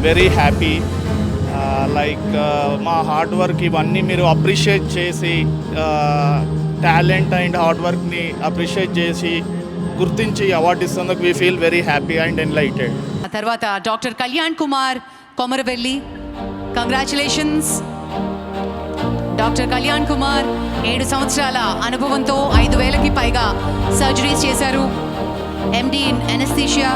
Very happy. Like మా hard work ఇవన్నీ మీరు అప్రిషియేట్ చేసి టాలెంట్ అండ్ హార్డ్ వర్క్ని అప్రిషియేట్ చేసి గుర్తించి అవార్డు ఇస్తున్నందుకు we feel very happy and enlightened. తర్వాత doctor Kalyan Kumar Komaravelli, congratulations. Doctor Kalyan Kumar 7 సంవత్సరాల అనుభవంతో 5,000కి పైగా సర్జరీస్ చేశారు. MD in anaesthesia.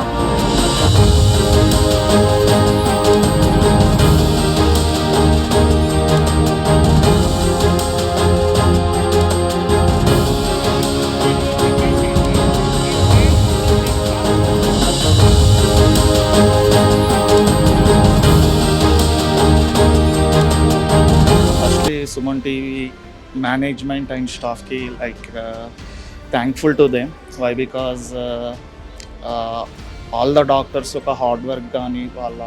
Suman TV management and స్టాఫ్కి like thankful to them. Why because all the doctors ఒక హార్డ్ వర్క్ కానీ వాళ్ళ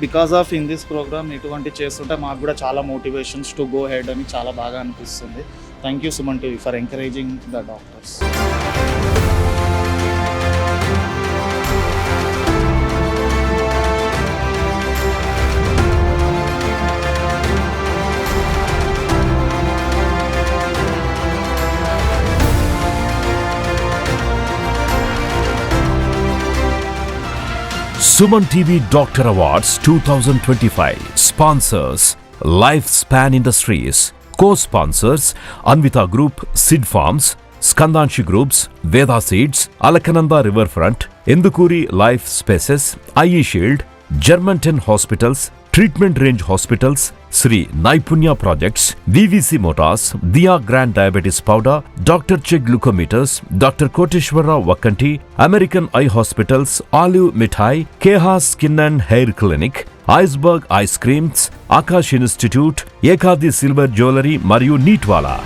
because of in this programme ఇటువంటి చేస్తుంటే మాకు కూడా చాలా మోటివేషన్స్ టు గో హెడ్ అని చాలా బాగా అనిపిస్తుంది. Thank you Suman TV for encouraging the doctors. Suman TV Doctor Awards 2025 sponsors Lifespan Industries, co-sponsors Anvita Group, Sid Farms, Skandanshi Groups, Veda Seeds, Alakananda Riverfront, Endukuri Life Spaces, IE Shield, Germantown Hospitals, Treatment Range Hospitals, Sri Naipunya Projects, VVC Motors, Dia Grand Diabetes Powder, Dr. Chegg Glucometers, Dr. Koteshwara Vakanti, American Eye Hospitals, Olive Mithai, Keha Skin and Hair Clinic, Iceberg Ice Creams, Akash Institute, Ekadi Silver Jewelry మరియు నీట్వాలా.